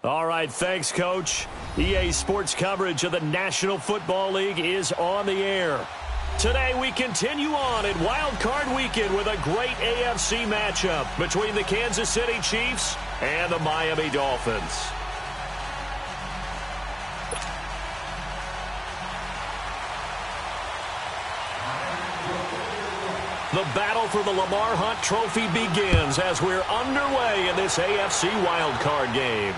All right, thanks, Coach. EA Sports coverage of the National Football League is on the air. Today, we continue on in Wild Card Weekend with a great AFC matchup between the Kansas City Chiefs and the Miami Dolphins. The battle for the Lamar Hunt Trophy begins as we're underway in this AFC wildcard game.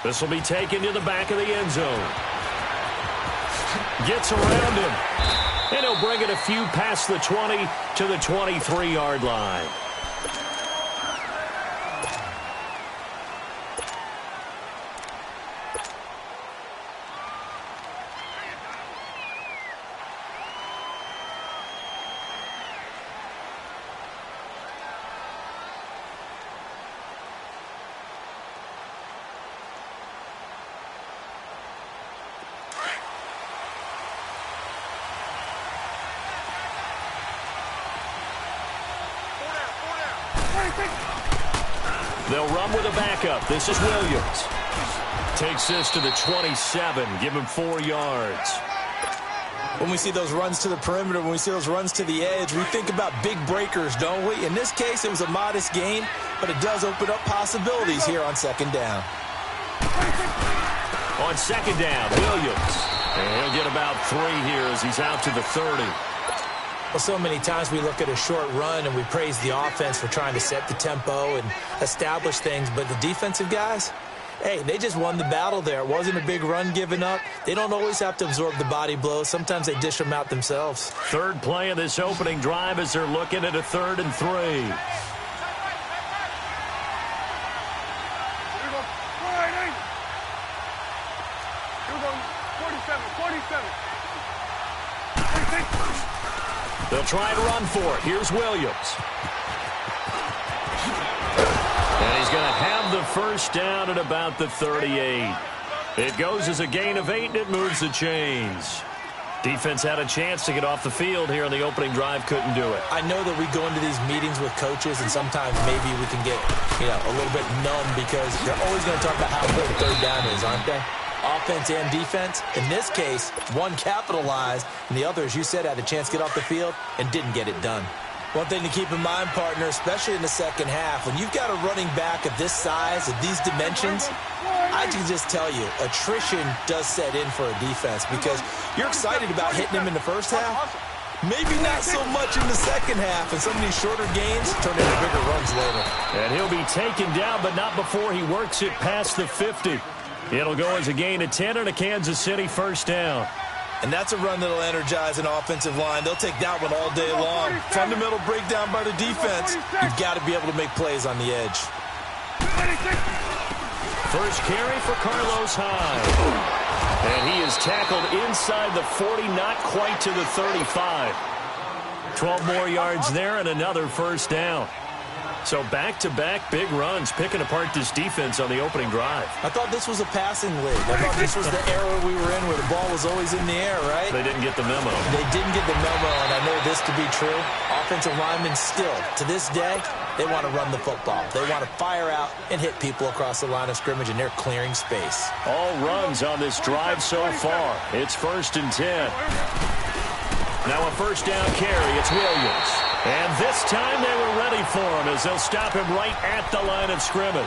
This will be taken to the back of the end zone. Gets around him. And he'll bring it a few past the 20 to the 23-yard line. They'll run with a backup. This is Williams. Takes this to the 27. Give him 4 yards. When we see those runs to the perimeter, when we see those runs to the edge, we think about big breakers, don't we? In this case, it was a modest gain, but it does open up possibilities here on second down. On second down, Williams. And he'll get about 3 here as he's out to the 30. Well, so many times we look at a short run and we praise the offense for trying to set the tempo and establish things, but the defensive guys, hey, they just won the battle there. It wasn't a big run given up. They don't always have to absorb the body blows. Sometimes they dish them out themselves. Third play of this opening drive as they're looking at a 3rd and 3. They'll try and run for it. Here's Williams. And he's going to have the first down at about the 38. It goes as a gain of 8, and it moves the chains. Defense had a chance to get off the field here in the opening drive, couldn't do it. I know that we go into these meetings with coaches, and sometimes maybe we can get, a little bit numb because they're always going to talk about how important third down is, aren't they? Offense and defense. In this case, one capitalized, and the other, as you said, had a chance to get off the field and didn't get it done. One thing to keep in mind, partner, especially in the second half, when you've got a running back of this size, of these dimensions, I can just tell you, attrition does set in for a defense because you're excited about hitting him in the first half. Maybe not so much in the second half, and some of these shorter gains turn into bigger runs later. And he'll be taken down, but not before he works it past the 50. It'll go as a gain of 10 and a Kansas City first down. And that's a run that'll energize an offensive line. They'll take that one all day long. Fundamental breakdown by the defense. You've got to be able to make plays on the edge. First carry for Carlos Hyde. And he is tackled inside the 40, not quite to the 35. 12 more yards there and another first down. So back-to-back big runs, picking apart this defense on the opening drive. I thought this was a passing league. I thought this was the era we were in where the ball was always in the air, right? They didn't get the memo. They didn't get the memo, and I know this to be true. Offensive linemen still, to this day, they want to run the football. They want to fire out and hit people across the line of scrimmage, and they're clearing space. All runs on this drive so far. It's 1st and 10. Now a first down carry. It's Williams. And this time they were ready for him as they'll stop him right at the line of scrimmage.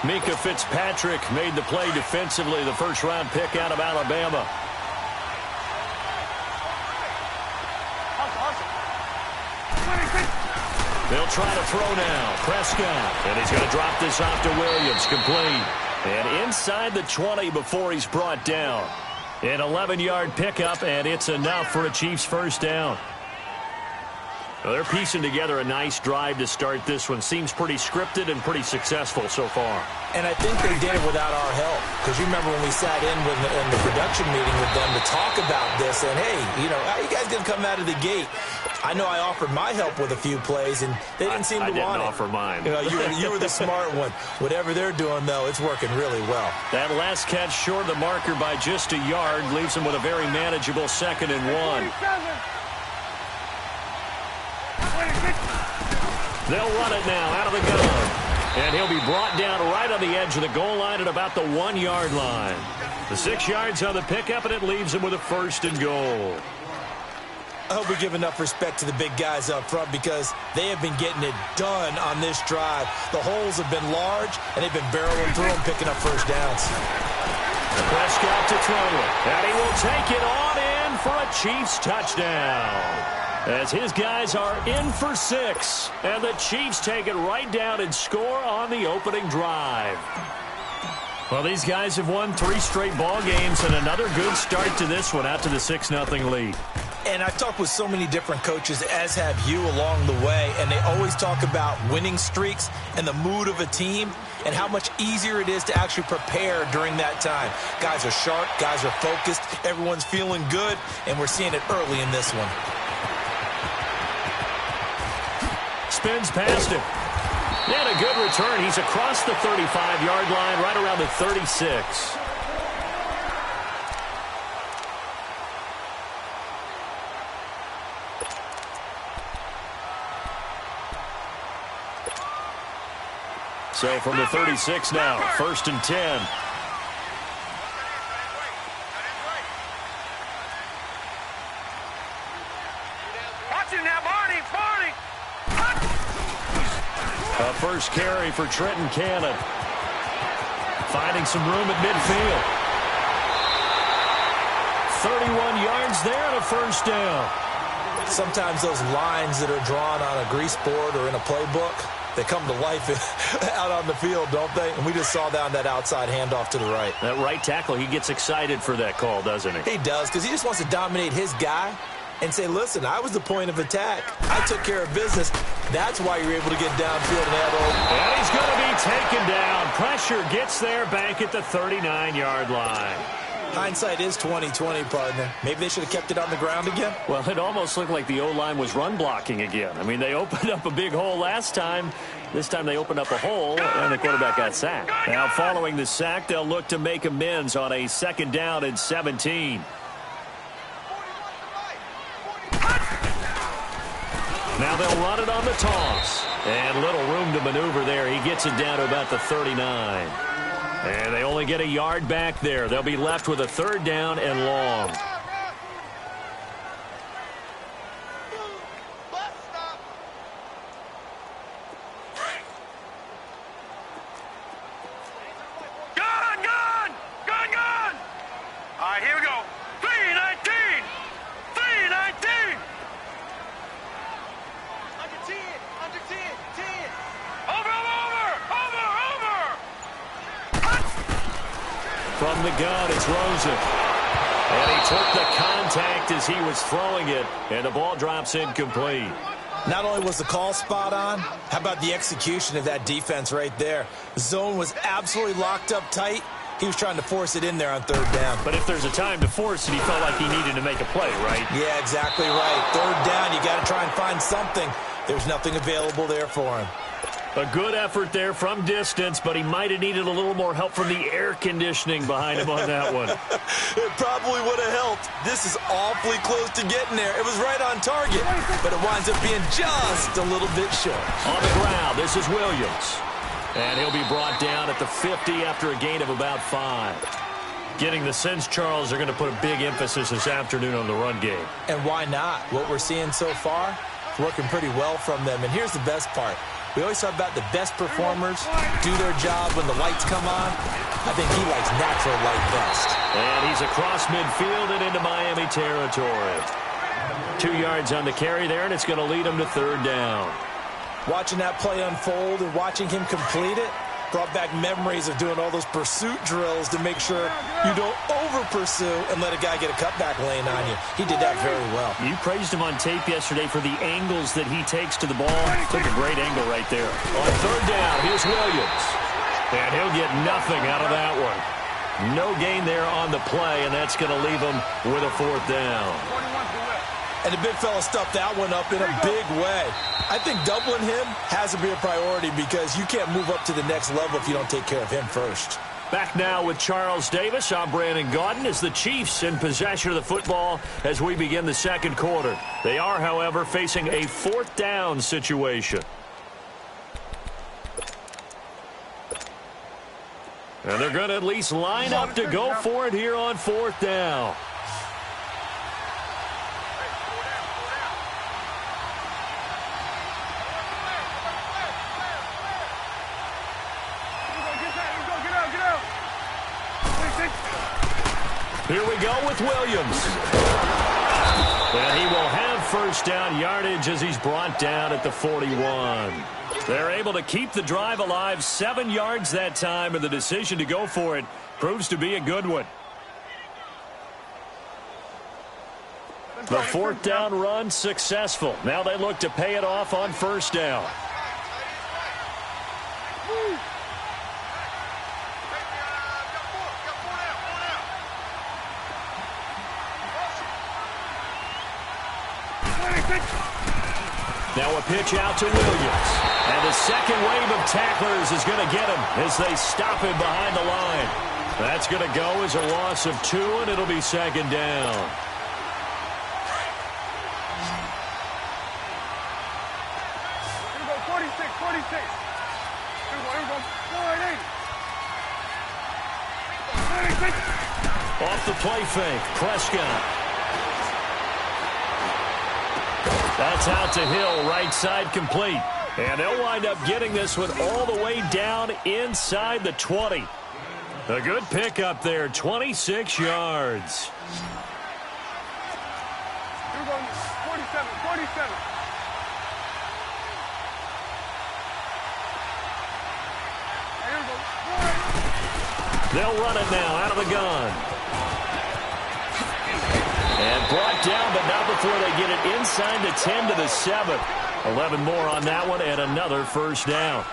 Mika Fitzpatrick made the play defensively, the first-round pick out of Alabama. They'll try to throw now. Prescott. And he's going to drop this off to Williams. Complete. And inside the 20 before he's brought down. An 11-yard pickup, and it's enough for a Chiefs first down. Well, they're piecing together a nice drive to start this one. Seems pretty scripted and pretty successful so far. And I think they did it without our help. Because you remember when we sat in the production meeting with them to talk about this. And, hey, how are you guys going to come out of the gate? I know I offered my help with a few plays, and they didn't seem to want it. I didn't offer mine. You were the smart one. Whatever they're doing, though, it's working really well. That last catch short of the marker by just a yard leaves them with a very manageable 2nd and 1. They'll run it now out of the gun. And he'll be brought down right on the edge of the goal line at about the 1-yard line. The 6 yards on the pickup, and it leaves him with a 1st and goal. I hope we give enough respect to the big guys up front because they have been getting it done on this drive. The holes have been large, and they've been barreling through them, picking up first downs. Prescott to throw it. And he will take it on in for a Chiefs touchdown. As his guys are in for 6. And the Chiefs take it right down and score on the opening drive. Well, these guys have won 3 straight ball games and another good start to this one out to the 6-0 lead. And I've talked with so many different coaches, as have you, along the way, and they always talk about winning streaks and the mood of a team and how much easier it is to actually prepare during that time. Guys are sharp, guys are focused, everyone's feeling good, and we're seeing it early in this one. Spins past him. And a good return. He's across the 35-yard line, right around the 36. So from the 36 now, 1st and 10. A first carry for Trenton Cannon. Finding some room at midfield. 31 yards there and a first down. Sometimes those lines that are drawn on a grease board or in a playbook, they come to life out on the field, don't they? And we just saw that on that outside handoff to the right. That right tackle, he gets excited for that call, doesn't he? He does, because he just wants to dominate his guy and say, listen, I was the point of attack. I took care of business. That's why you're able to get downfield and add over. And he's going to be taken down. Pressure gets there back at the 39-yard line. Hindsight is 20/20, partner. Maybe they should have kept it on the ground again. Well, it almost looked like the O-line was run blocking again. I mean, they opened up a big hole last time. This time they opened up a hole, and the quarterback got sacked. Now, following the sack, they'll look to make amends on a 2nd down and 17. Now they'll run it on the toss. And little room to maneuver there. He gets it down to about the 39. And they only get a yard back there. They'll be left with a 3rd down and long. All right, here we go. 319! 319! Under 10, under 10, 10. Over! From the gun, it's Rosen. And he took the contact as he was throwing it, and the ball drops incomplete. Not only was the call spot on, how about the execution of that defense right there? The zone was absolutely locked up tight. He was trying to force it in there on 3rd down. But if there's a time to force it, he felt like he needed to make a play, right? Yeah, exactly right. 3rd down, you got to try and find something. There's nothing available there for him. A good effort there from distance, but he might have needed a little more help from the air conditioning behind him on that one. It probably would have helped. This is awfully close to getting there. It was right on target, but it winds up being just a little bit short. On the ground, this is Williams. And he'll be brought down at the 50 after a gain of about 5. Getting the sense, Charles, they're going to put a big emphasis this afternoon on the run game. And why not? What we're seeing so far, working pretty well from them. And here's the best part. We always talk about the best performers do their job when the lights come on. I think he likes natural light best. And he's across midfield and into Miami territory. 2 yards on the carry there, and it's going to lead him to 3rd down. Watching that play unfold and watching him complete it brought back memories of doing all those pursuit drills to make sure you don't over-pursue and let a guy get a cutback lane on you. He did that very well. You praised him on tape yesterday for the angles that he takes to the ball. Took a great angle right there. On 3rd down, here's Williams. And he'll get nothing out of that one. No gain there on the play, and that's going to leave him with a 4th down. And the big fella stuffed that one up in a big way. I think doubling him has to be a priority because you can't move up to the next level if you don't take care of him first. Back now with Charles Davis. I'm Brandon Gaudin as the Chiefs in possession of the football as we begin the 2nd quarter. They are, however, facing a 4th down situation. And they're going to at least line up to go for it here on 4th down. Here we go with Williams. And he will have 1st down yardage as he's brought down at the 41. They're able to keep the drive alive, 7 yards that time, and the decision to go for it proves to be a good one. The 4th down run successful. Now they look to pay it off on 1st down. Now a pitch out to Williams. And the second wave of tacklers is going to get him as they stop him behind the line. That's going to go as a loss of 2, and it'll be 2nd down. Here we go, 46, 46. Here we go, 480. Off the play fake, Prescott. That's out to Hill, right side complete. And they'll wind up getting this one all the way down inside the 20. A good pickup there, 26 yards. Here we go, 47, 47. Here we go, They'll run it now out of the gun. And brought down, but not before they get it inside the 10 to the 7. 11 more on that one, and another 1st down.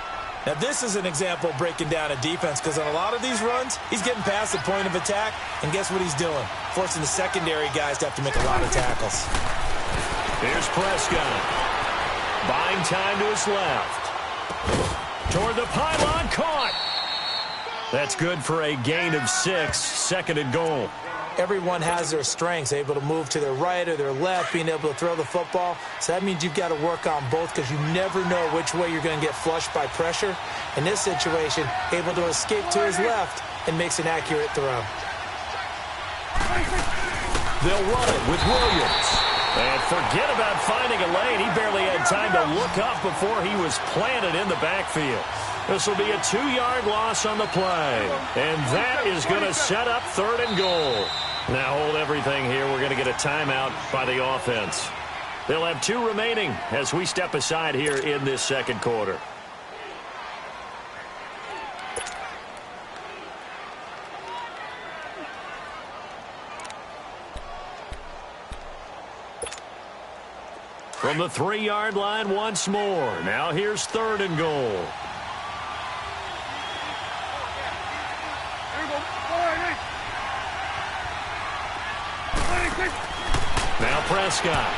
Now, this is an example of breaking down a defense because on a lot of these runs, he's getting past the point of attack, and guess what he's doing? Forcing the secondary guys to have to make a lot of tackles. Here's Prescott. Buying time to his left. Toward the pylon, caught. That's good for a gain of 6, 2nd and goal. Everyone has their strengths, able to move to their right or their left, being able to throw the football. So that means you've got to work on both because you never know which way you're going to get flushed by pressure. In this situation, able to escape to his left and makes an accurate throw. They'll run it with Williams. And forget about finding a lane. He barely had time to look up before he was planted in the backfield. This will be a 2-yard loss on the play. And that is going to set up 3rd and goal. Now hold everything here. We're going to get a timeout by the offense. They'll have 2 remaining as we step aside here in this 2nd quarter. From the 3-yard line once more. Now here's 3rd and goal. Now Prescott.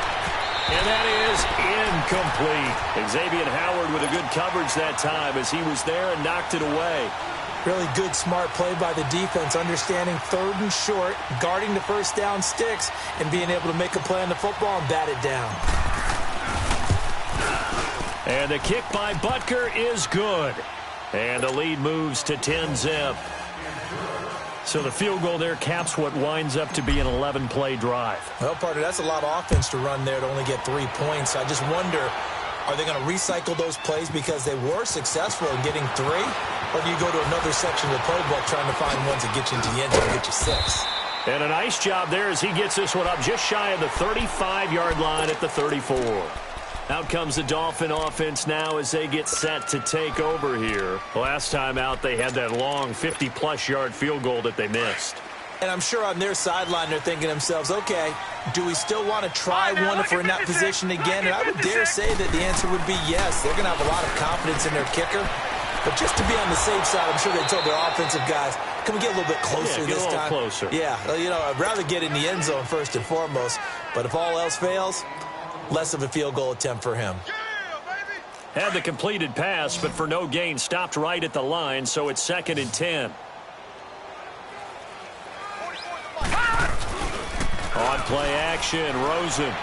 And that is incomplete. Xavier Howard with a good coverage that time as he was there and knocked it away. Really good, smart play by the defense, understanding 3rd and short, guarding the first down sticks, and being able to make a play on the football and bat it down. And the kick by Butker is good. And the lead moves to 10-zip. So the field goal there caps what winds up to be an 11-play drive. Well, partner, that's a lot of offense to run there to only get 3 points. I just wonder, are they going to recycle those plays because they were successful in getting 3? Or do you go to another section of the playbook trying to find ones that get you into the end zone and get you 6? And a nice job there as he gets this one up just shy of the 35-yard line at the 34. Out comes the Dolphin offense now as they get set to take over here. Last time out, they had that long 50-plus yard field goal that they missed. And I'm sure on their sideline they're thinking to themselves, okay, do we still want to try one if we're in that position again? And I would dare say that the answer would be yes. They're going to have a lot of confidence in their kicker. But just to be on the safe side, I'm sure they told their offensive guys, can we get a little bit closer this time? Closer. Yeah, you know, I'd rather get in the end zone first and foremost. But if all else fails, less of a field goal attempt for him. Had the completed pass, but for no gain, stopped right at the line, so it's 2nd and 10. On play action, Rosen.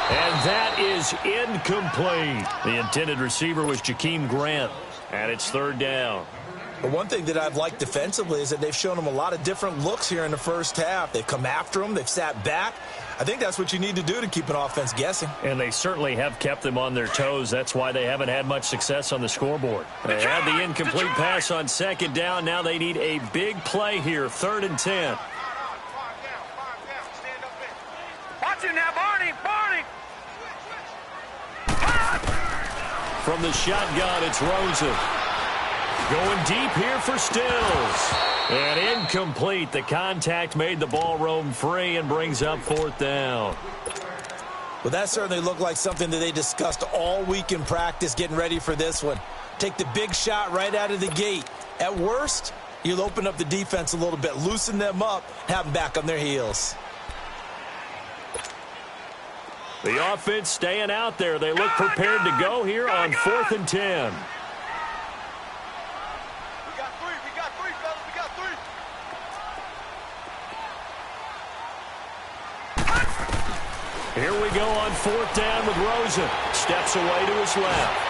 And that is incomplete. The intended receiver was Jakeem Grant, and it's 3rd down. But one thing that I've liked defensively is that they've shown them a lot of different looks here in the first half. They've come after them. They've sat back. I think that's what you need to do to keep an offense guessing. And they certainly have kept them on their toes. That's why they haven't had much success on the scoreboard. They had the incomplete pass on 2nd down. Now they need a big play here, 3rd and 10. Watch it now, Barney. From the shotgun, it's Rosen. Going deep here for Stills. And incomplete. The contact made the ball roam free and brings up 4th down. Well, that certainly looked like something that they discussed all week in practice getting ready for this one. Take the big shot right out of the gate. At worst, you'll open up the defense a little bit, loosen them up, have them back on their heels. The offense staying out there. They look prepared to go here on 4th and 10. Here we go on 4th down with Rosen. Steps away to his left.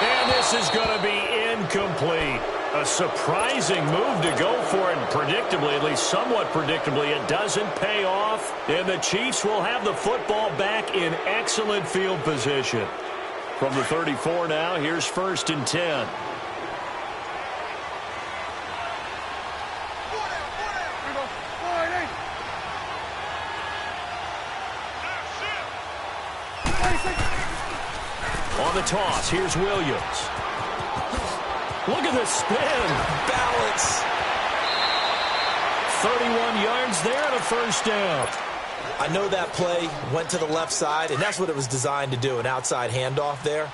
And this is going to be incomplete. A surprising move to go for it, and predictably, at least somewhat predictably, it doesn't pay off. And the Chiefs will have the football back in excellent field position. From the 34 now, here's 1st and 10. On the toss, here's Williams. Look at the spin. Balance. 31 yards there and a 1st down. I know that play went to the left side, and that's what it was designed to do, an outside handoff there.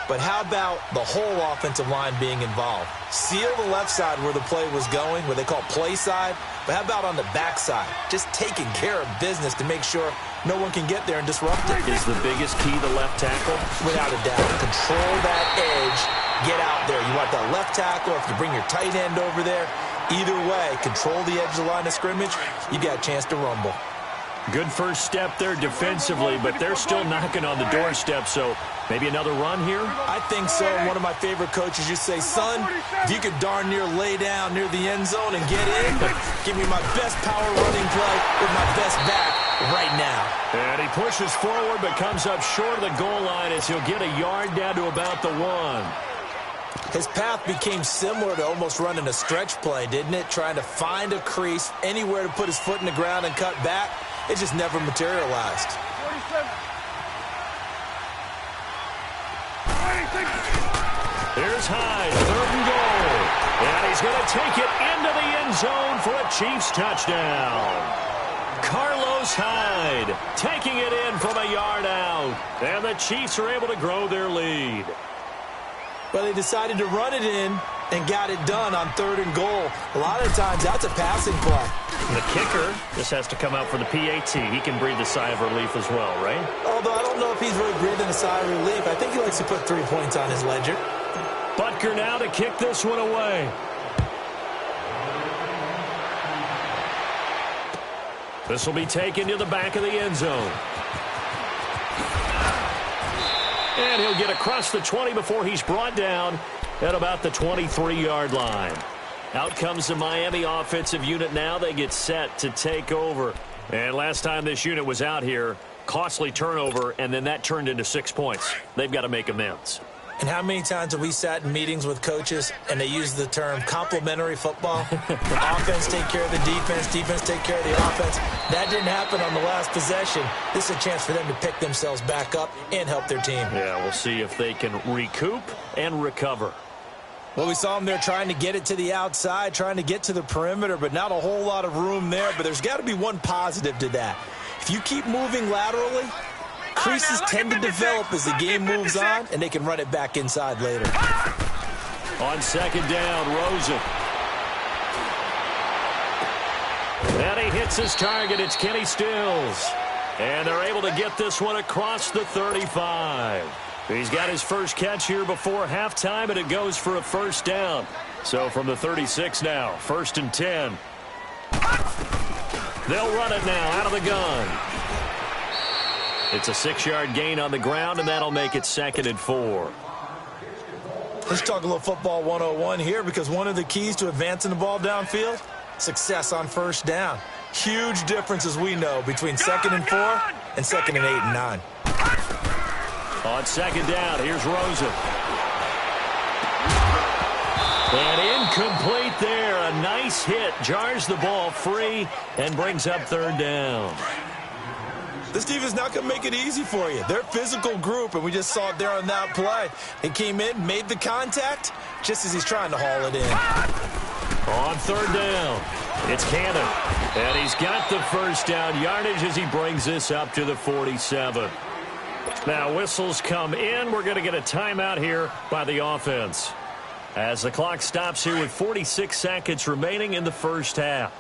But how about the whole offensive line being involved? Seal the left side where the play was going, where they call play side. But how about on the back side? Just taking care of business to make sure no one can get there and disrupt it. Is the biggest key the left tackle? Without a doubt. Control that edge. Get out there. You want that left tackle, if you bring your tight end over there, either way, control the edge of the line of scrimmage, you got a chance to rumble. Good first step there defensively, but they're still knocking on the doorstep, so maybe another run here? I think so. One of my favorite coaches used to say, son, if you could darn near lay down near the end zone and get in, give me my best power running play with my best back right now. And he pushes forward but comes up short of the goal line as he'll get a yard down to about the 1. His path became similar to almost running a stretch play, didn't it? Trying to find a crease, anywhere to put his foot in the ground and cut back. It just never materialized. 47. Here's Hyde, 3rd and goal. And he's going to take it into the end zone for a Chiefs touchdown. Carlos Hyde taking it in from a yard out. And the Chiefs are able to grow their lead. But they decided to run it in and got it done on 3rd and goal. A lot of times, that's a passing play. The kicker just has to come out for the PAT. He can breathe a sigh of relief as well, right? Although I don't know if he's really breathing a sigh of relief. I think he likes to put 3 points on his ledger. Butker now to kick this one away. This will be taken to the back of the end zone. And he'll get across the 20 before he's brought down at about the 23-yard line. Out comes the Miami offensive unit now. They get set to take over. And last time this unit was out here, costly turnover, and then that turned into 6 points. They've got to make amends. And how many times have we sat in meetings with coaches and they use the term complementary football? Offense take care of the defense, defense take care of the offense. That didn't happen on the last possession. This is a chance for them to pick themselves back up and help their team. Yeah, we'll see if they can recoup and recover. Well, we saw them there trying to get it to the outside, trying to get to the perimeter, but not a whole lot of room there. But there's got to be one positive to that. If you keep moving laterally, creases tend to develop as the game moves on, and they can run it back inside later. On 2nd down, Rosen. And he hits his target. It's Kenny Stills. And they're able to get this one across the 35. He's got his first catch here before halftime, and it goes for a 1st down. So from the 36 now, 1st and 10. They'll run it now out of the gun. It's a 6-yard gain on the ground, and that'll make it 2nd and 4. Let's talk a little football 101 here, because one of the keys to advancing the ball downfield, success on 1st down. Huge difference, as we know, between 2nd and 4 and 2nd and 8 and 9. On 2nd down, here's Rosen. And incomplete there. A nice hit. Jars the ball free and brings up 3rd down. This defense is not going to make it easy for you. They're a physical group, and we just saw it there on that play. He came in, made the contact, just as he's trying to haul it in. On 3rd down, it's Cannon. And he's got the 1st down yardage as he brings this up to the 47. Now, whistles come in. We're going to get a timeout here by the offense, as the clock stops here with 46 seconds remaining in the 1st half.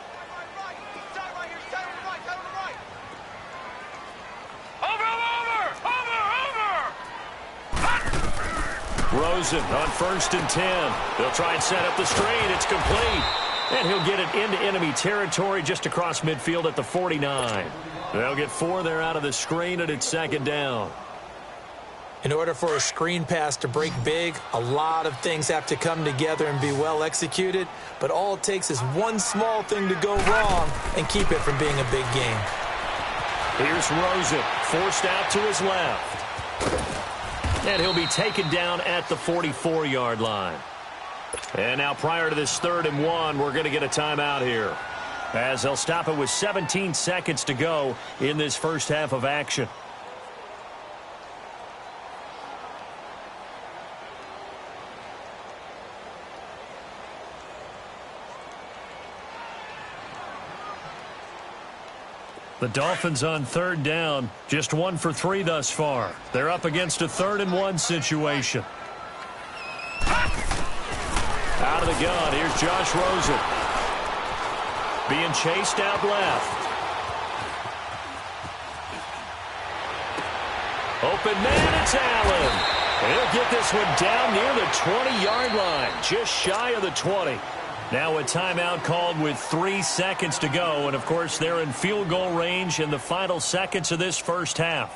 Rosen on 1st and 10. They'll try and set up the screen. It's complete. And he'll get it into enemy territory just across midfield at the 49. They'll get 4 there out of the screen, and it's 2nd down. In order for a screen pass to break big, a lot of things have to come together and be well executed. But all it takes is one small thing to go wrong and keep it from being a big game. Here's Rosen, forced out to his left. And he'll be taken down at the 44-yard line. And now prior to this 3rd and 1, we're going to get a timeout here, as they'll stop it with 17 seconds to go in this 1st half of action. The Dolphins on third down, just 1 for 3 thus far. They're up against a 3rd and 1 situation. Out of the gun, here's Josh Rosen. Being chased out left. Open man, it's Allen. He'll get this one down near the 20-yard line, just shy of the 20. Now a timeout called with 3 seconds to go, and of course they're in field goal range in the final seconds of this first half.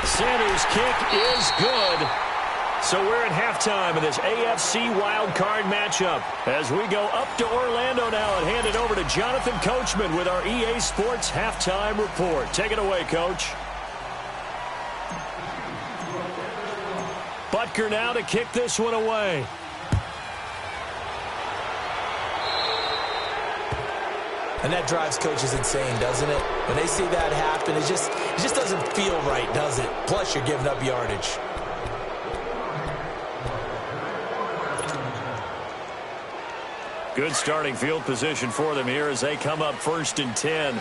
Sanders' kick is good. So we're at halftime in this AFC wildcard matchup as we go up to Orlando now and hand it over to Jonathan Coachman with our EA Sports halftime report. Take it away, Coach. Butker now to kick this one away. And that drives coaches insane, doesn't it? When they see that happen, it just doesn't feel right, does it? Plus, you're giving up yardage. Good starting field position for them here as they come up 1st and 10.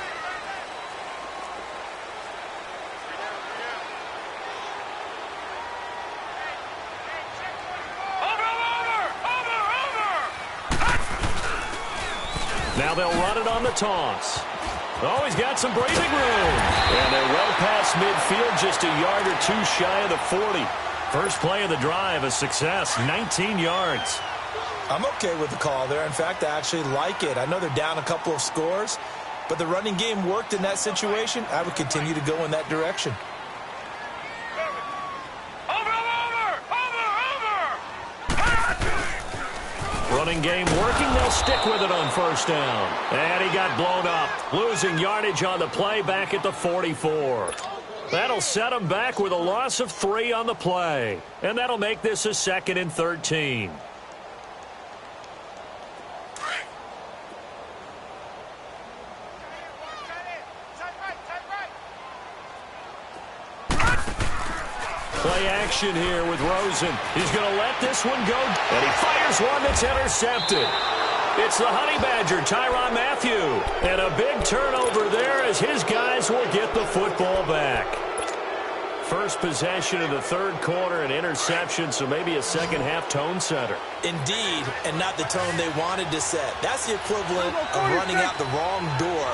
Now they'll run it on the toss. Oh, he's got some breathing room. And they're well past midfield, just a yard or 2 shy of the 40. First play of the drive, a success, 19 yards. I'm okay with the call there. In fact, I actually like it. I know they're down a couple of scores, but the running game worked in that situation. I would continue to go in that direction. Running game working. They'll stick with it on 1st down. And he got blown up. Losing yardage on the play back at the 44. That'll set him back with a loss of 3 on the play. And that'll make this a 2nd and 13. Play action here with Rosen. He's going to let this one go. And he fires one that's intercepted. It's the Honey Badger, Tyrann Mathieu. And a big turnover there as his guys will get the football back. First possession of the 3rd quarter, an interception, so maybe a second-half tone setter. Indeed, and not the tone they wanted to set. That's the equivalent of running out the wrong door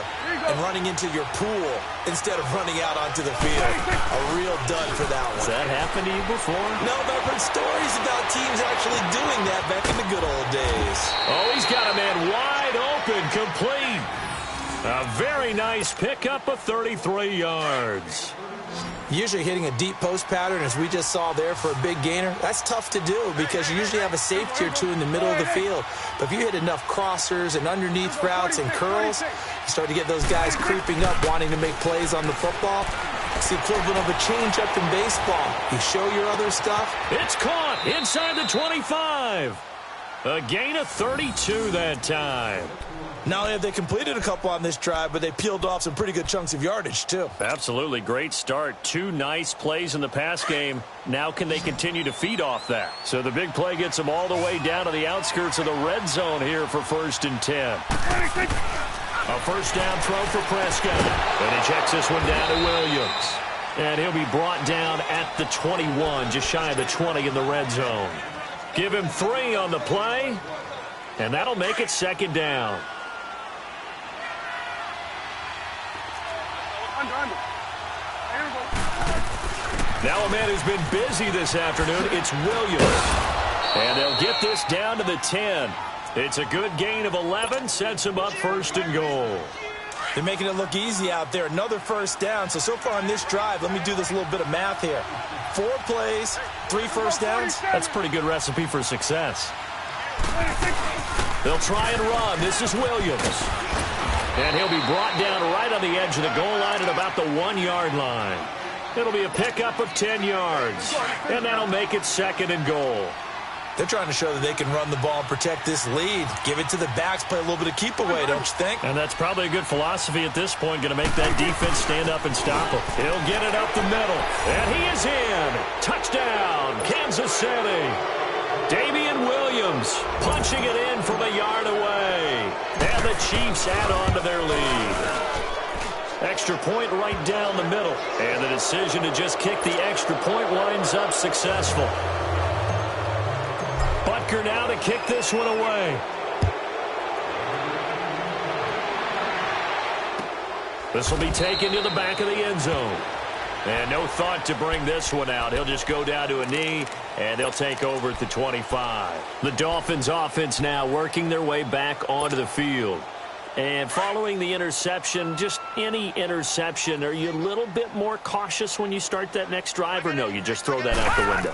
and running into your pool instead of running out onto the field. A real dud for that one. Has that happened to you before? No, but I've heard stories about teams actually doing that back in the good old days. Oh, he's got a man wide open, complete. A very nice pickup of 33 yards. Usually hitting a deep post pattern, as we just saw there, for a big gainer, that's tough to do because you usually have a safety or 2 in the middle of the field. But if you hit enough crossers and underneath routes and curls, you start to get those guys creeping up, wanting to make plays on the football. It's the equivalent of a change-up in baseball. You show your other stuff. It's caught inside the 25. A gain of 32 that time. Not only have they completed a couple on this drive, but they peeled off some pretty good chunks of yardage, too. Absolutely great start. 2 nice plays in the pass game. Now can they continue to feed off that? So the big play gets them all the way down to the outskirts of the red zone here for 1st and 10. A 1st down throw for Prescott. And he checks this one down to Williams. And he'll be brought down at the 21, just shy of the 20 in the red zone. Give him 3 on the play, and that'll make it 2nd down. Now a man who's been busy this afternoon, it's Williams. And they'll get this down to the 10. It's a good gain of 11, sets him up 1st and goal. They're making it look easy out there. Another 1st down. So far on this drive, let me do this little bit of math here. 4 plays, 3 1st downs. That's a pretty good recipe for success. They'll try and run. This is Williams. And he'll be brought down right on the edge of the goal line at about the 1-yard line. It'll be a pickup of 10 yards. And that'll make it 2nd and goal. They're trying to show that they can run the ball and protect this lead. Give it to the backs, play a little bit of keep away, don't you think? And that's probably a good philosophy at this point, going to make that defense stand up and stop him. He'll get it up the middle. And he is in. Touchdown, Kansas City. Damian Williams punching it in from a yard away. And the Chiefs add on to their lead. Extra point right down the middle. And the decision to just kick the extra point winds up successful. Butker now to kick this one away. This will be taken to the back of the end zone. And no thought to bring this one out. He'll just go down to a knee, and they'll take over at the 25. The Dolphins offense now working their way back onto the field. And following the interception, just any interception, are you a little bit more cautious when you start that next drive, or no, you just throw that out the window?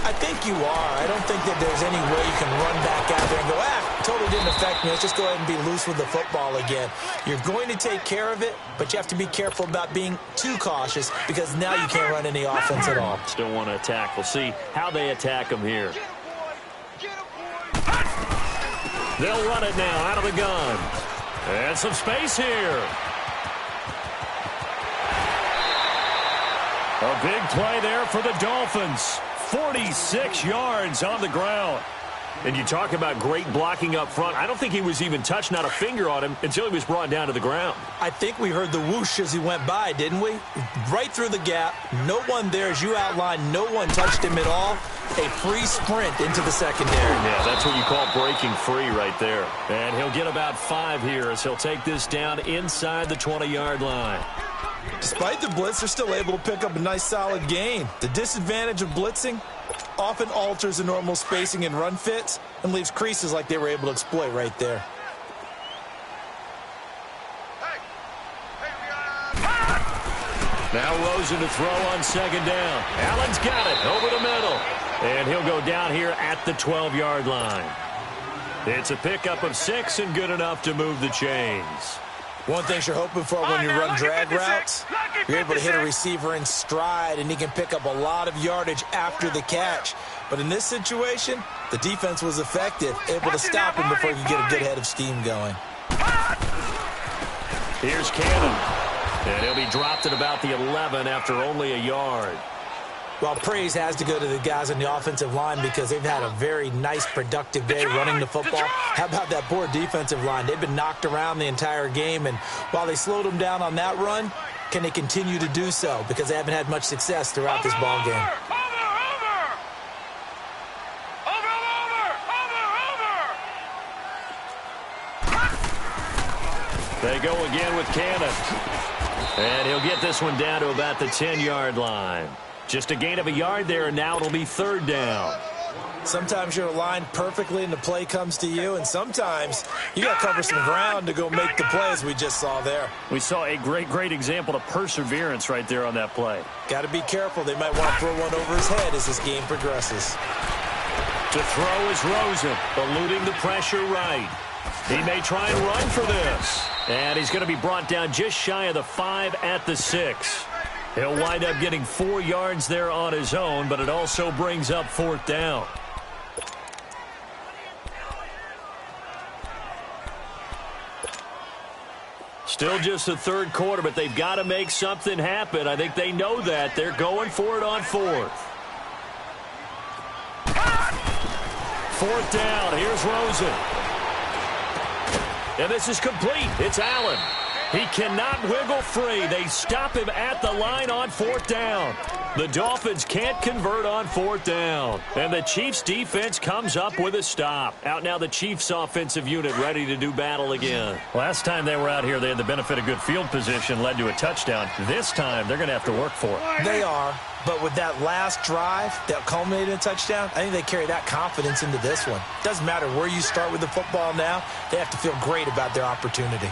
I think you are. I don't think that there's any way you can run back out there and go, totally didn't affect me. Let's just go ahead and be loose with the football again. You're going to take care of it, but you have to be careful about being too cautious because now you can't run any offense at all. Still want to attack. We'll see how they attack them here. They'll run it now out of the gun. And some space here. A big play there for the Dolphins. 46 yards on the ground. And you talk about great blocking up front. I don't think he was even touched, not a finger on him, until he was brought down to the ground. I think we heard the whoosh as he went by, didn't we? Right through the gap. No one there, as you outlined. No one touched him at all. A free sprint into the secondary. Yeah, that's what you call breaking free right there. And he'll get about 5 here as he'll take this down inside the 20-yard line. Despite the blitz, they're still able to pick up a nice solid gain. The disadvantage of blitzing often alters the normal spacing and run fits and leaves creases like they were able to exploit right there. Now Rosen to throw on second down. Allen's got it over the middle. And he'll go down here at the 12-yard line. It's a pickup of 6 and good enough to move the chains. One thing you're hoping for when you run drag routes, you're able to hit a receiver in stride, and he can pick up a lot of yardage after the catch. But in this situation, the defense was effective, able to stop him before you get a good head of steam going. Here's Cannon. And he'll be dropped at about the 11 after only a yard. Well, praise has to go to the guys on the offensive line because they've had a very nice, productive day running the football. How about that poor defensive line? They've been knocked around the entire game, and while they slowed them down on that run, can they continue to do so? Because they haven't had much success throughout this ball game. They go again with Cannon. And he'll get this one down to about the 10-yard line. Just a gain of a yard there, and now it'll be third down. Sometimes you're aligned perfectly and the play comes to you, and sometimes you got to cover some ground to go make the play, as we just saw there. We saw a great example of perseverance right there on that play. Got to be careful. They might want to throw one over his head as this game progresses. To throw is Rosen, eluding the pressure right. He may try and run for this. And he's going to be brought down just shy of the 5 at the 6. He'll wind up getting 4 yards there on his own, but it also brings up fourth down. Still just the third quarter, but they've got to make something happen. I think they know that. They're going for it on fourth. Fourth down. Here's Rosen. And this is complete. It's Allen. He cannot wiggle free. They stop him at the line on fourth down. The Dolphins can't convert on fourth down. And the Chiefs defense comes up with a stop. Out now the Chiefs offensive unit ready to do battle again. Last time they were out here, they had the benefit of good field position, led to a touchdown. This time, they're going to have to work for it. They are. But with that last drive that culminated in a touchdown, I think they carry that confidence into this one. Doesn't matter where you start with the football now. They have to feel great about their opportunity.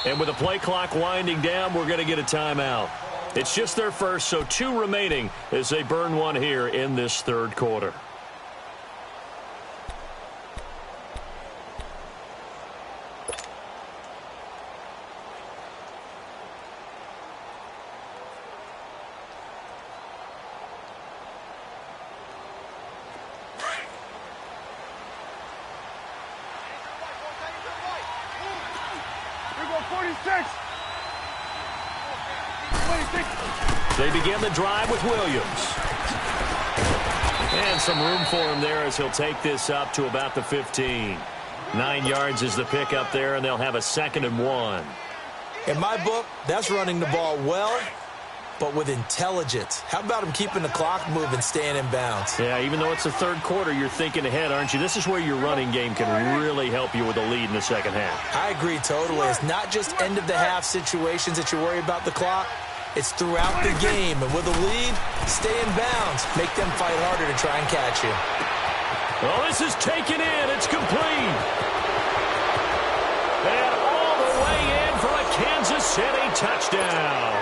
And with the play clock winding down, we're going to get a timeout. It's just their first, so 2 remaining as they burn one here in this third quarter. They begin the drive with Williams. And some room for him there as he'll take this up to about the 15. 9 yards is the pickup there, and they'll have a 2nd and 1. In my book, that's running the ball well, but with intelligence. How about him keeping the clock moving, staying in bounds? Yeah, even though it's the 3rd quarter, you're thinking ahead, aren't you? This is where your running game can really help you with a lead in the 2nd half. I agree totally. It's not just end-of-the-half situations that you worry about the clock. It's throughout the game. And with a lead, stay in bounds. Make them fight harder to try and catch you. Well, this is taken in. It's complete. And all the way in for a Kansas City touchdown.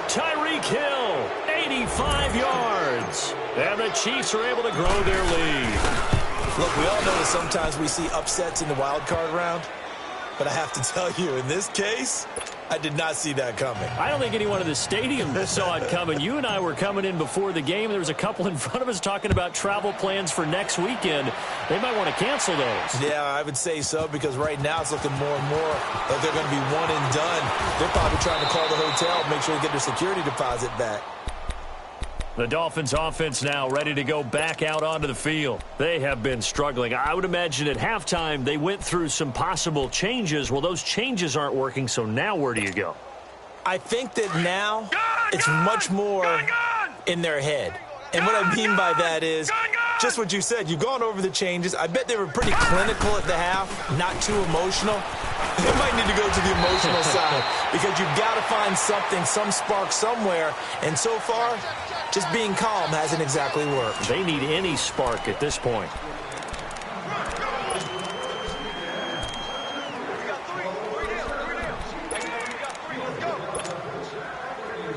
Tyreek Hill, 85 yards. And the Chiefs are able to grow their lead. Look, we all know that sometimes we see upsets in the wild card round. But I have to tell you, in this case, I did not see that coming. I don't think anyone in the stadium saw it coming. You and I were coming in before the game. There was a couple in front of us talking about travel plans for next weekend. They might want to cancel those. Yeah, I would say so, because right now it's looking more and more like they're going to be one and done. They're probably trying to call the hotel, make sure they get their security deposit back. The Dolphins offense now ready to go back out onto the field. They have been struggling. I would imagine at halftime they went through some possible changes. Well, those changes aren't working, so now where do you go? I think that now it's much more in their head. And what I mean by that is just what you said. You've gone over the changes. I bet they were pretty clinical at the half, not too emotional. They might need to go to the emotional side because you've got to find something, some spark somewhere. And so far, just being calm hasn't exactly worked. They need any spark at this point.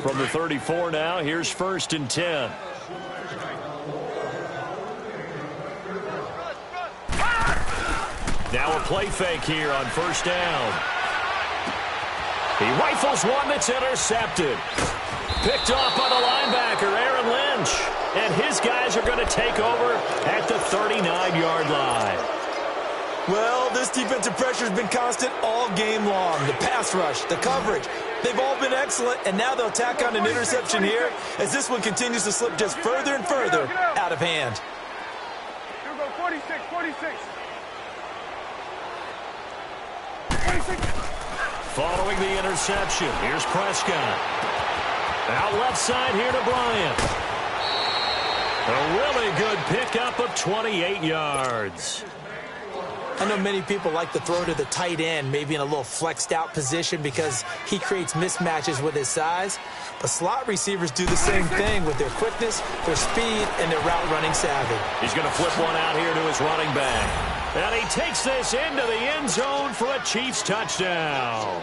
From the 34 now, here's 1st and 10. Now a play fake here on 1st down. He rifles one that's intercepted. Picked off by the linebacker, Aaron Lynch. And his guys are going to take over at the 39-yard line. Well, this defensive pressure has been constant all game long. The pass rush, the coverage, they've all been excellent, and now they'll tack on an interception here as this one continues to slip just further and further out of hand. Here we go, 46, 46. Following the interception, here's Prescott. Out left side here to Bryant. A really good pickup of 28 yards. I know many people like to throw to the tight end, maybe in a little flexed out position because he creates mismatches with his size. But slot receivers do the same thing with their quickness, their speed, and their route running savvy. He's going to flip one out here to his running back. And he takes this into the end zone for a Chiefs touchdown.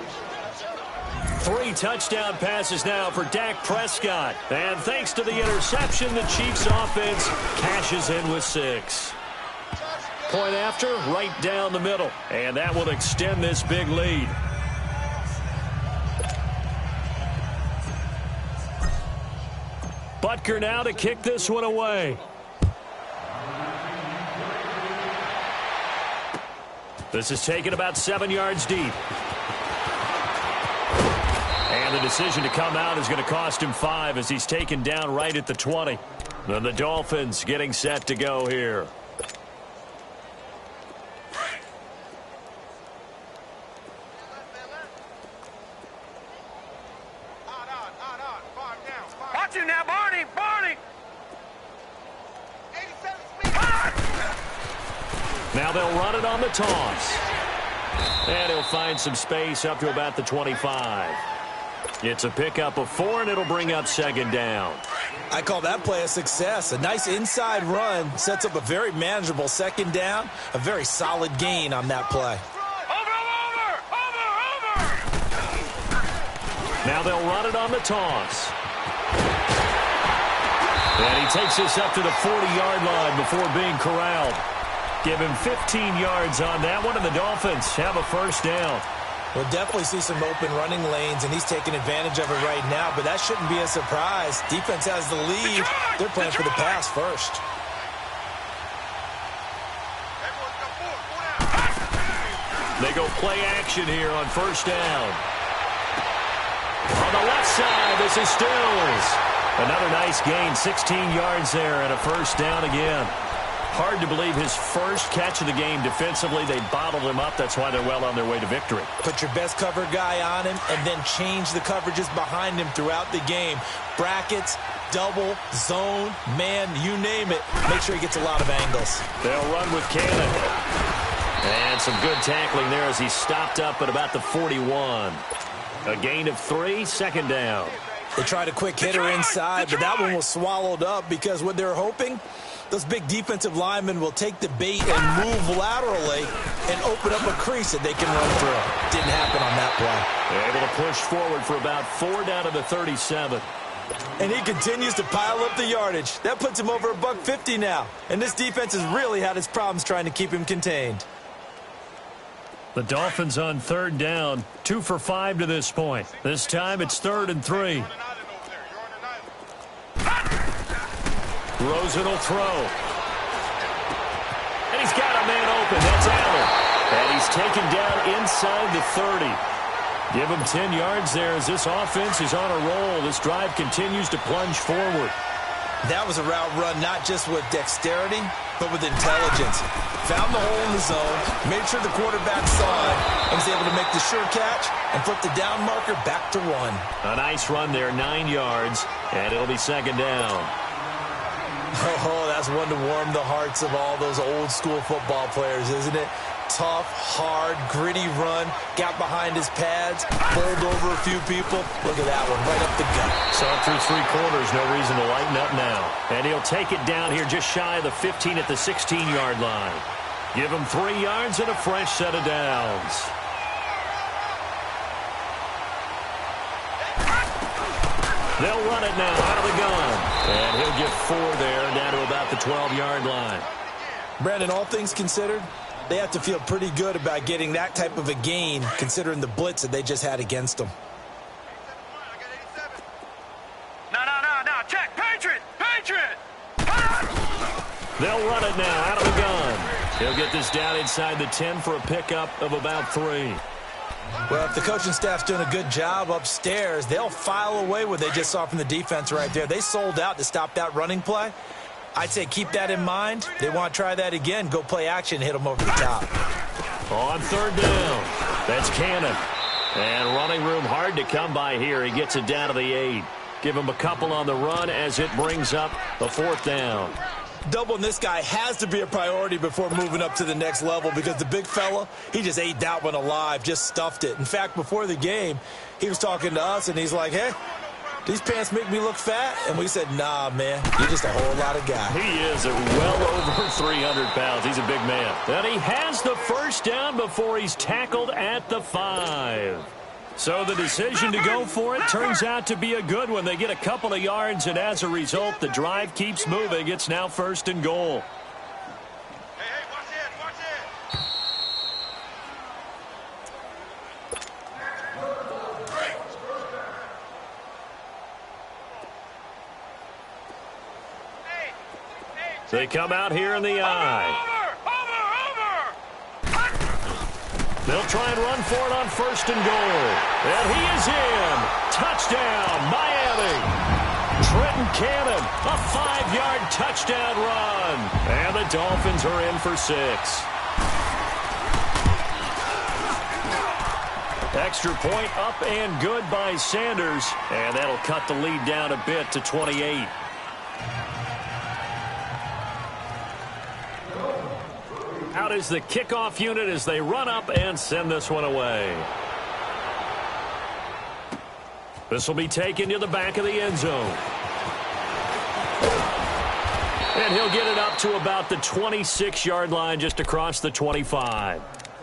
3 touchdown passes now for Dak Prescott. And thanks to the interception, the Chiefs offense cashes in with 6. Point after, right down the middle. And that will extend this big lead. Butker now to kick this one away. This is taken about 7 yards deep. And the decision to come out is going to cost him 5 as he's taken down right at the 20. Then the Dolphins getting set to go here. Watch him now, Barney, Barney. Now they'll run it on the toss. And he'll find some space up to about the 25. It's a pickup of 4, and it'll bring up 2nd down. I call that play a success. A nice inside run sets up a very manageable 2nd down. A very solid gain on that play. Now they'll run it on the toss. And he takes this up to the 40-yard line before being corralled. Give him 15 yards on that one, and the Dolphins have a 1st down. We'll definitely see some open running lanes, and he's taking advantage of it right now, but that shouldn't be a surprise. Defense has the lead. They're playing for the pass first. They go play action here on 1st down. On the left side, this is Stills. Another nice gain, 16 yards there and a first down again. Hard to believe his first catch of the game defensively. They bottled him up. That's why they're well on their way to victory. Put your best cover guy on him and then change the coverages behind him throughout the game. Brackets, double, zone, man, you name it. Make sure he gets a lot of angles. They'll run with Cannon. And some good tackling there as he stopped up at about the 41. A gain of 3, second down. They tried a quick hitter inside, but that one was swallowed up because what they're hoping, those big defensive linemen will take the bait and move laterally and open up a crease that they can run through. Didn't happen on that play. Able to push forward for about 4 down to the 37. And he continues to pile up the yardage. That puts him over $150 now. And this defense has really had its problems trying to keep him contained. The Dolphins on third down, 2 for 5 to this point. This time it's 3rd and 3. Rosen will throw. And he's got a man open. That's Allen. And he's taken down inside the 30. Give him 10 yards there as this offense is on a roll. This drive continues to plunge forward. That was a route run not just with dexterity, but with intelligence. Found the hole in the zone, made sure the quarterback saw it, and was able to make the sure catch and flip the down marker back to 1. A nice run there, 9 yards, and it'll be second down. Oh, that's one to warm the hearts of all those old school football players, isn't it? Tough, hard, gritty run, got behind his pads, bowled over a few people. Look at that one, right up the gut. Saw it through 3 quarters, no reason to lighten up now. And he'll take it down here just shy of the 15 at the 16-yard line. Give him 3 yards and a fresh set of downs. They'll run it now out of the gun. And he'll get 4 there, down to about the 12-yard line. Brandon, all things considered, they have to feel pretty good about getting that type of a gain, considering the blitz that they just had against them. No. Check. Patriot. They'll run it now out of the gun. He'll get this down inside the 10 for a pickup of about 3. Well, if the coaching staff's doing a good job upstairs, they'll file away what they just saw from the defense right there. They sold out to stop that running play. I'd say keep that in mind. They want to try that again. Go play action, hit them over the top. On third down, that's Cannon. And running room hard to come by here. He gets it down to the 8. Give him a couple on the run as it brings up the 4th down. Doubling this guy has to be a priority before moving up to the next level because the big fella, he just ate that one alive, just stuffed it. In fact, before the game, he was talking to us, and he's like, hey, these pants make me look fat? And we said, nah, man, you're just a whole lot of guy. He is well over 300 pounds. He's a big man. And he has the first down before he's tackled at the 5. So the decision to go for it turns out to be a good one. They get a couple of yards, and as a result, the drive keeps moving. It's now 1st and goal. Hey, watch it. They come out here in the eye. Over. They'll try and run for it on 1st and goal. And he is in. Touchdown, Miami. Trenton Cannon, a 5-yard touchdown run. And the Dolphins are in for 6. Extra point up and good by Sanders. And that'll cut the lead down a bit to 28. Out is the kickoff unit as they run up and send this one away. This will be taken to the back of the end zone. And he'll get it up to about the 26-yard line, just across the 25.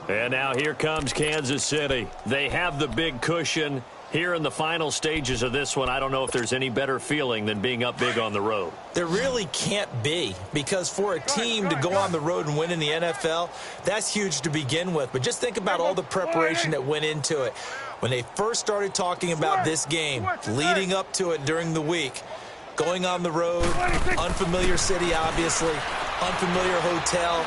And now here comes Kansas City. They have the big cushion. Here in the final stages of this one, I don't know if there's any better feeling than being up big on the road. There really can't be, because for a team to go on the road and win in the NFL, that's huge to begin with. But just think about all the preparation that went into it. When they first started talking about this game, leading up to it during the week, going on the road, unfamiliar city, obviously, unfamiliar hotel.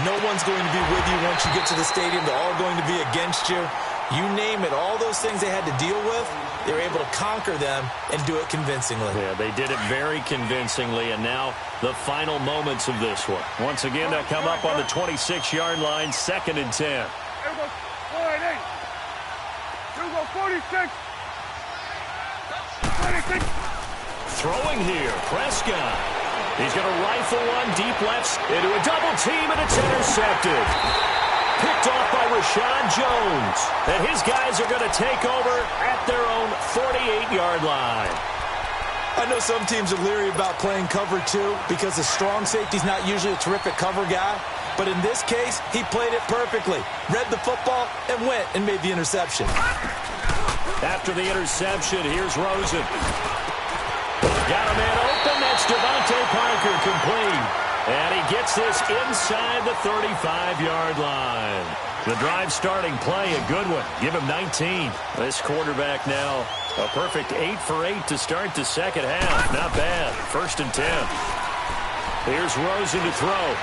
No one's going to be with you once you get to the stadium. They're all going to be against you. You name it, all those things they had to deal with, they were able to conquer them and do it convincingly. Yeah, they did it very convincingly, and now the final moments of this one. Once again, they come up on the 26-yard line, 2nd and 10. Here goes 4-8. Here goes 46. 26. Throwing here, Prescott. He's going to rifle one deep left into a double team, and it's intercepted. Picked off by Rashad Jones. And his guys are going to take over at their own 48-yard line. I know some teams are leery about playing cover 2 because the strong safety's not usually a terrific cover guy. But in this case, he played it perfectly. Read the football and went and made the interception. After the interception, here's Rosen. Got a man open. That's Devontae Parker complete. And he gets this inside the 35-yard line. The drive starting play, a good one. Give him 19. This quarterback now, a perfect 8 for 8 to start the second half. Not bad. 1st and 10. Here's Rosen to throw.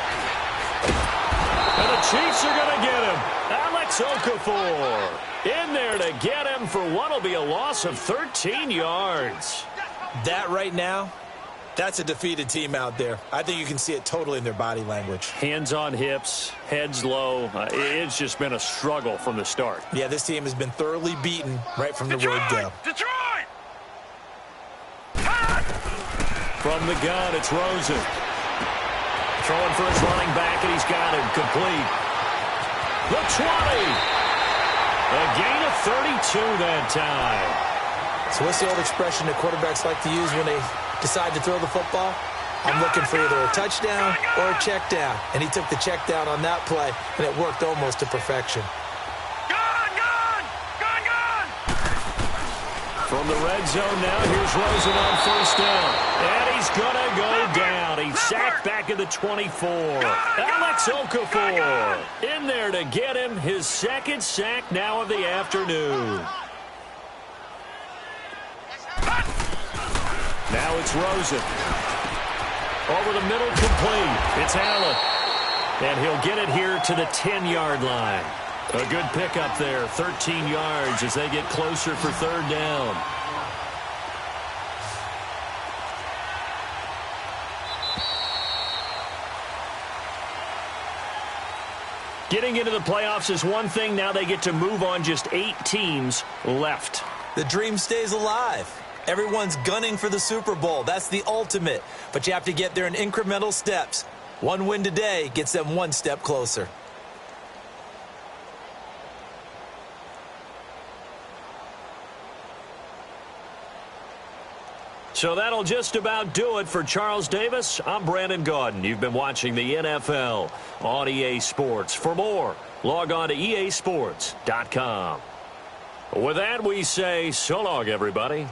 And the Chiefs are going to get him. Alex Okafor in there to get him for what will be a loss of 13 yards. That right now, that's a defeated team out there. I think you can see it totally in their body language. Hands on hips, heads low. It's just been a struggle from the start. Yeah, this team has been thoroughly beaten right from the word go. Detroit! From the gun, it's Rosen. Throwing for his running back, and he's got him complete. The 20. A gain of 32 that time. So what's the old expression that quarterbacks like to use when they decide to throw the football? I'm looking for either a touchdown or a check down. And he took the check down on that play, and it worked almost to perfection. From the red zone now, here's Rosen on 1st down. And he's going to go down. He's sacked back at the 24. Alex Okafor in there to get him his 2nd sack now of the afternoon. Now it's Rosen. Over the middle, complete. It's Allen. And he'll get it here to the 10-yard line. A good pickup there, 13 yards as they get closer for 3rd down. Getting into the playoffs is one thing. Now they get to move on. Just 8 teams left. The dream stays alive. Everyone's gunning for the Super Bowl. That's the ultimate. But you have to get there in incremental steps. One win today gets them one step closer. So that'll just about do it for Charles Davis. I'm Brandon Gaudin. You've been watching the NFL on EA Sports. For more, log on to easports.com. With that, we say so long, everybody.